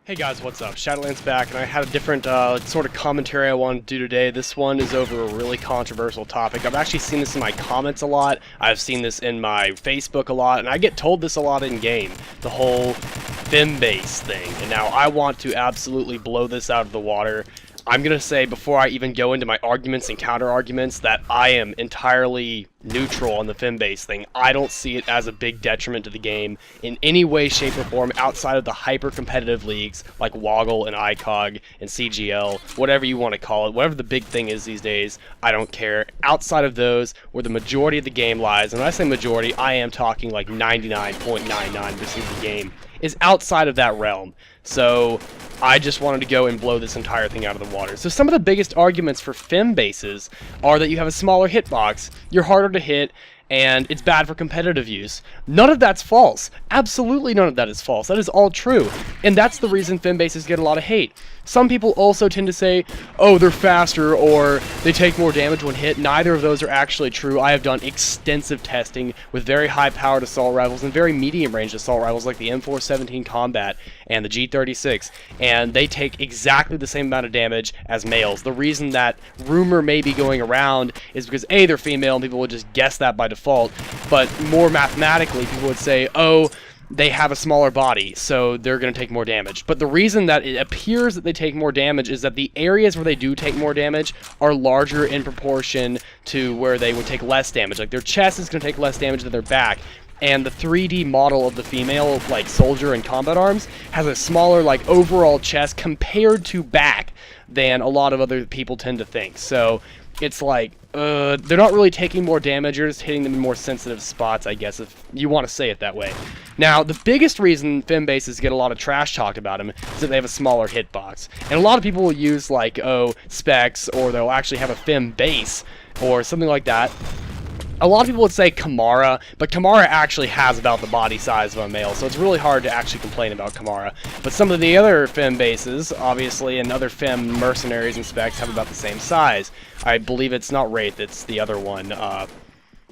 Hey guys, what's up? Shadowland's back, and I had a different sort of commentary I wanted to do today. This one is over a really controversial topic. I've actually seen this in my comments a lot. I've seen this in my Facebook a lot, and I get told this a lot in-game. The whole Fem Base thing. And now I want to absolutely blow this out of the water. I'm going to say, before I even go into my arguments and counter-arguments, that I am entirely neutral on the Fem Base thing. I don't see it as a big detriment to the game in any way, shape, or form outside of the hyper-competitive leagues like Woggle and ICOG and CGL, whatever you want to call it, whatever the big thing is these days, I don't care. Outside of those, where the majority of the game lies, and when I say majority, I am talking like 99.99% of the game, is outside of that realm. So I just wanted to go and blow this entire thing out of the water. So some of the biggest arguments for Fem Bases are that you have a smaller hitbox, you're harder to hit, and it's bad for competitive use. None of that's false. Absolutely none of that is false. That is all true. And that's the reason Fem Bases get a lot of hate. Some people also tend to say, oh, they're faster or they take more damage when hit. Neither of those are actually true. I have done extensive testing with very high-powered assault rifles and very medium-range assault rifles like the M417 Combat and the G36, and they take exactly the same amount of damage as males. The reason that rumor may be going around is because A, they're female and people would just guess that by default, but more mathematically people would say, oh, they have a smaller body, so they're going to take more damage. But the reason that it appears that they take more damage is that the areas where they do take more damage are larger in proportion to where they would take less damage. Like their chest is going to take less damage than their back, and the 3D model of the female, like soldier and combat arms, has a smaller, like, overall chest compared to back than a lot of other people tend to think. So it's like, they're not really taking more damage, you're just hitting them in more sensitive spots, I guess, if you want to say it that way. Now, the biggest reason Fem Bases get a lot of trash talked about them is that they have a smaller hitbox. And a lot of people will use, like, specs, or they'll actually have a Fem Base, or something like that. A lot of people would say Kamara, but Kamara actually has about the body size of a male, so it's really hard to actually complain about Kamara. But some of the other Fem Bases, obviously, and other Fem mercenaries and specs have about the same size. I believe it's not Wraith, it's the other one,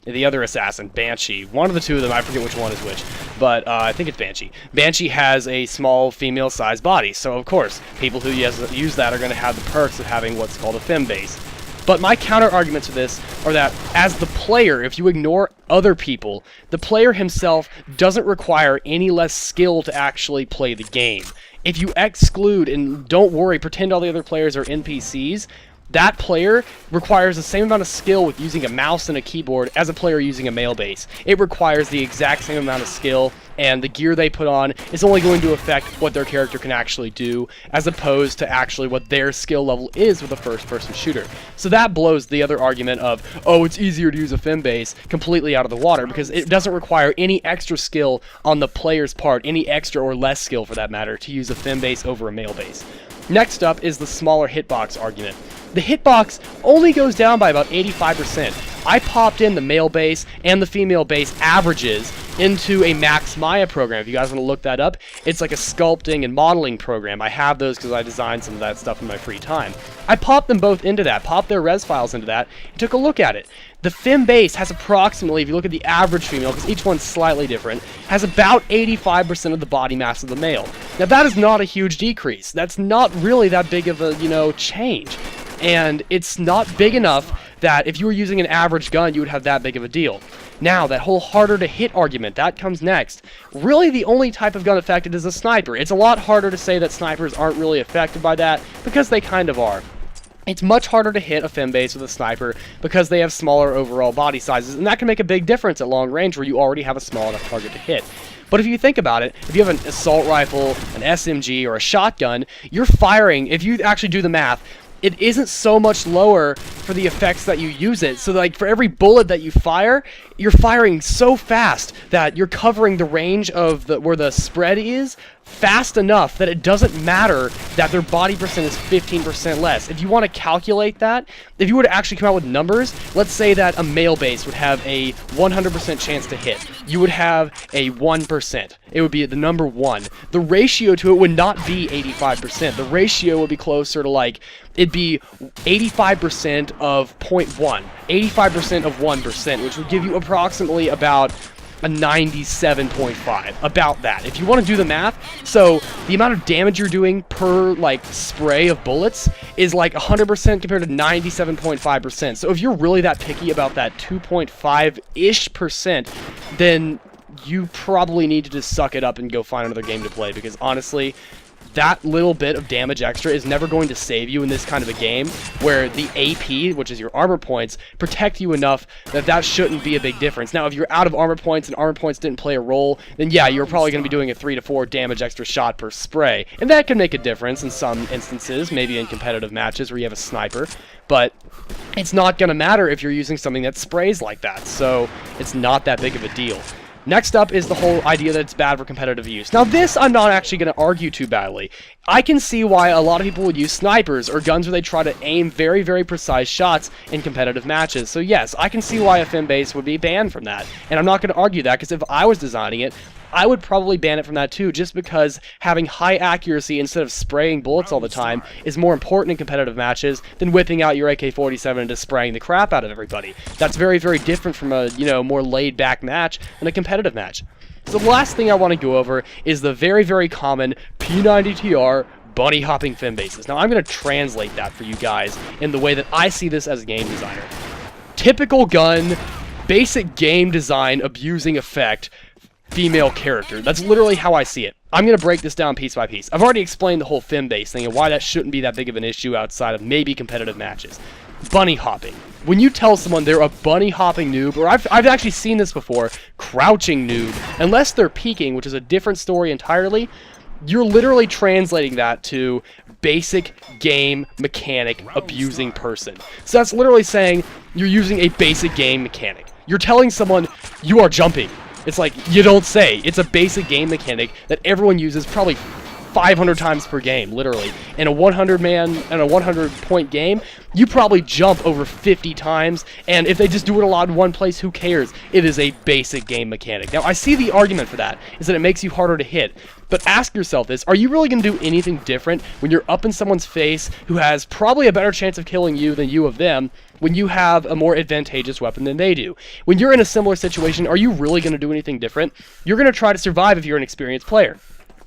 the other assassin, Banshee. One of the two of them, I forget which one is which, but I think it's Banshee. Banshee has a small female-sized body, so of course, people who use that are going to have the perks of having what's called a Fem Base. But my counter-arguments to this are that, as the player, if you ignore other people, the player himself doesn't require any less skill to actually play the game. If you exclude, and don't worry, pretend all the other players are NPCs, that player requires the same amount of skill with using a mouse and a keyboard as a player using a male base. It requires the exact same amount of skill, and the gear they put on is only going to affect what their character can actually do, as opposed to actually what their skill level is with a first-person shooter. So that blows the other argument of, oh, it's easier to use a Fem Base completely out of the water, because it doesn't require any extra skill on the player's part, any extra or less skill for that matter, to use a Fem Base over a male base. Next up is the smaller hitbox argument. The hitbox only goes down by about 85%. I popped in the male base and the female base averages into a Max Maya program. If you guys want to look that up, it's like a sculpting and modeling program. I have those because I designed some of that stuff in my free time. I popped them both into that, popped their res files into that, and took a look at it. The Fem Base has approximately, if you look at the average female, because each one's slightly different, has about 85% of the body mass of the male. Now that is not a huge decrease. That's not really that big of a, change. And it's not big enough that if you were using an average gun, you would have that big of a deal. Now, that whole harder to hit argument, that comes next. Really, the only type of gun affected is a sniper. It's a lot harder to say that snipers aren't really affected by that, because they kind of are. It's much harder to hit a Fem Base with a sniper because they have smaller overall body sizes, and that can make a big difference at long range where you already have a small enough target to hit. But if you think about it, if you have an assault rifle, an SMG, or a shotgun, you're firing, if you actually do the math, it isn't so much lower for the effects that you use it. So like for every bullet that you fire, you're firing so fast that you're covering the range of where the spread is fast enough that it doesn't matter that their body percent is 15% less. If you want to calculate that, if you were to actually come out with numbers, let's say that a male base would have a 100% chance to hit. You would have a 1%. It would be the number 1. The ratio to it would not be 85%. The ratio would be closer to like, it'd be 85% of 0.1, 85% of 1%, which would give you approximately about a 97.5, about that. If you want to do the math, so the amount of damage you're doing per, like, spray of bullets is like 100% compared to 97.5%. So if you're really that picky about that 2.5-ish percent, then you probably need to just suck it up and go find another game to play, because honestly, that little bit of damage extra is never going to save you in this kind of a game, where the AP, which is your armor points, protect you enough that that shouldn't be a big difference. Now, if you're out of armor points and armor points didn't play a role, then yeah, you're probably going to be doing a 3 to 4 damage extra shot per spray, and that can make a difference in some instances, maybe in competitive matches where you have a sniper, but it's not going to matter if you're using something that sprays like that, so it's not that big of a deal. Next up is the whole idea that it's bad for competitive use. Now this I'm not actually going to argue too badly. I can see why a lot of people would use snipers or guns where they try to aim very, very precise shots in competitive matches. So yes, I can see why a Fem base would be banned from that. And I'm not going to argue that, because if I was designing it, I would probably ban it from that too, just because having high accuracy instead of spraying bullets all the time is more important in competitive matches than whipping out your AK-47 and just spraying the crap out of everybody. That's very, very different from a, more laid-back match than a competitive match. So the last thing I want to go over is the very, very common P90TR bunny hopping Fem bases. Now I'm going to translate that for you guys in the way that I see this as a game designer. Typical gun, basic game design abusing effect, female character. That's literally how I see it. I'm going to break this down piece by piece. I've already explained the whole Fem base thing and why that shouldn't be that big of an issue outside of maybe competitive matches. Bunny hopping. When you tell someone they're a bunny hopping noob, or I've actually seen this before, crouching noob, unless they're peeking, which is a different story entirely, you're literally translating that to basic game mechanic abusing person. So that's literally saying you're using a basic game mechanic. You're telling someone you are jumping. It's like, you don't say. It's a basic game mechanic that everyone uses probably 500 times per game, literally. In a 100-point game, you probably jump over 50 times, and if they just do it a lot in one place, who cares? It is a basic game mechanic. Now, I see the argument for that, is that it makes you harder to hit. But ask yourself this, are you really going to do anything different when you're up in someone's face who has probably a better chance of killing you than you of them, when you have a more advantageous weapon than they do? When you're in a similar situation, are you really going to do anything different? You're going to try to survive if you're an experienced player.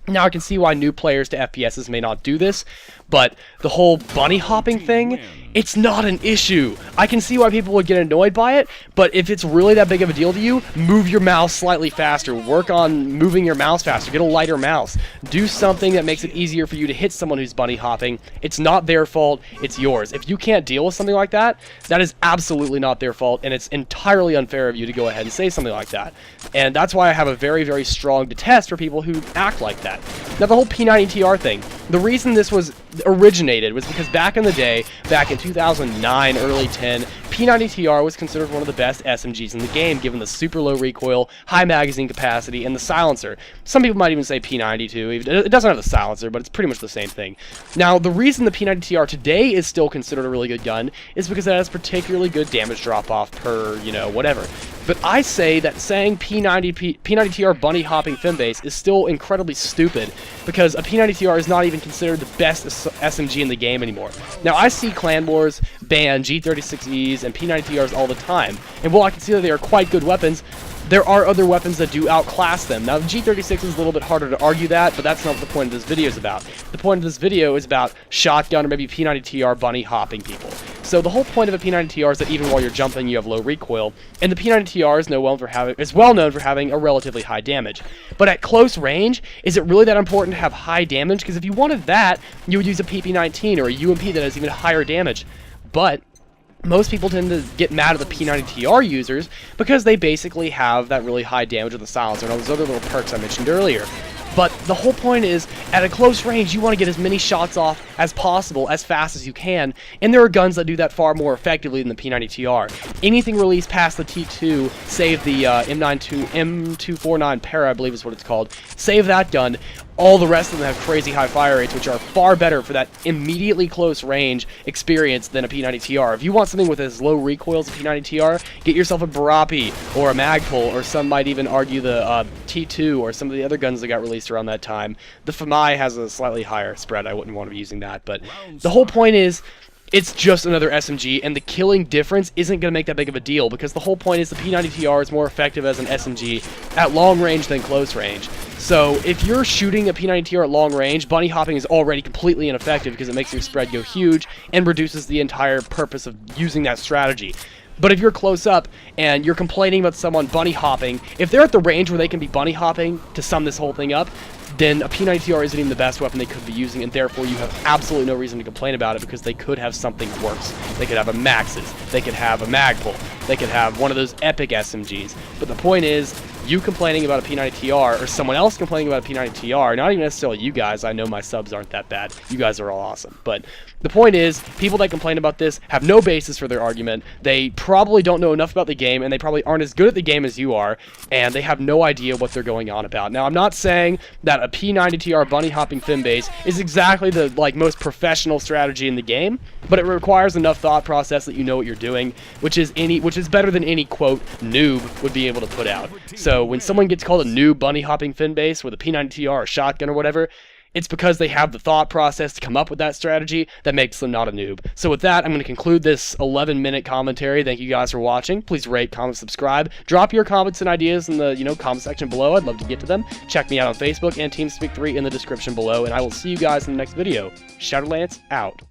Now, I can see why new players to FPSs may not do this, but the whole bunny hopping thing, it's not an issue. I can see why people would get annoyed by it, but if it's really that big of a deal to you, move your mouse slightly faster. Work on moving your mouse faster. Get a lighter mouse. Do something that makes it easier for you to hit someone who's bunny hopping. It's not their fault, it's yours. If you can't deal with something like that, that is absolutely not their fault, and it's entirely unfair of you to go ahead and say something like that. And that's why I have a very, very strong detest for people who act like that. Now, the whole P90TR thing, the reason this was originated was because back in the day, back in 2009, early 10, P90TR was considered one of the best SMGs in the game, given the super low recoil, high magazine capacity, and the silencer. Some people might even say P92. It doesn't have the silencer, but it's pretty much the same thing. Now, the reason the P90TR today is still considered a really good gun is because it has particularly good damage drop-off per, whatever. But I say that saying P90TR bunny hopping Fem base is still incredibly stupid, because a P90TR is not even considered the best SMG in the game anymore. Now, I see Clan Wars ban G36Es and P90TRs all the time, and while I can see that they are quite good weapons, there are other weapons that do outclass them. Now, the G36 is a little bit harder to argue that, but that's not what the point of this video is about. The point of this video is about shotgun or maybe P90TR bunny hopping people. So the whole point of a P90TR is that even while you're jumping, you have low recoil, and the P90TR is well known for having a relatively high damage. But at close range, is it really that important to have high damage? Because if you wanted that, you would use a PP19 or a UMP that has even higher damage. But most people tend to get mad at the P90TR users because they basically have that really high damage with the silencer and all those other little perks I mentioned earlier. But the whole point is, at a close range, you want to get as many shots off as possible, as fast as you can, and there are guns that do that far more effectively than the P90TR. Anything released past the T2, save the M249 Para, I believe is what it's called, save that gun. All the rest of them have crazy high fire rates, which are far better for that immediately close range experience than a P90TR. If you want something with as low recoil as a P90TR, get yourself a Barapi or a Magpul, or some might even argue the T2 or some of the other guns that got released around that time. The Fem has a slightly higher spread. I wouldn't want to be using that, but the whole point is, it's just another SMG, and the killing difference isn't going to make that big of a deal, because the whole point is the P90TR is more effective as an SMG at long range than close range. So if you're shooting a P90TR at long range, bunny hopping is already completely ineffective because it makes your spread go huge and reduces the entire purpose of using that strategy. But if you're close up and you're complaining about someone bunny hopping, if they're at the range where they can be bunny hopping to sum this whole thing up, then a P90TR isn't even the best weapon they could be using, and therefore you have absolutely no reason to complain about it, because they could have something worse. They could have a Maxis, they could have a Magpul, they could have one of those epic SMGs. But the point is, you complaining about a P90TR, or someone else complaining about a P90TR, not even necessarily you guys, I know my subs aren't that bad, you guys are all awesome, but the point is, people that complain about this have no basis for their argument. They probably don't know enough about the game, and they probably aren't as good at the game as you are, and they have no idea what they're going on about. Now, I'm not saying that a P90TR bunny hopping Fem base is exactly the most professional strategy in the game, but it requires enough thought process that you know what you're doing, which is better than any quote noob would be able to put out. So when someone gets called a noob bunny hopping Fem base with a P90TR or a shotgun or whatever, it's because they have the thought process to come up with that strategy that makes them not a noob. So with that, I'm going to conclude this 11-minute commentary. Thank you guys for watching. Please rate, comment, subscribe. Drop your comments and ideas in the comment section below. I'd love to get to them. Check me out on Facebook and TeamSpeak 3 in the description below, and I will see you guys in the next video. Shadowlance out.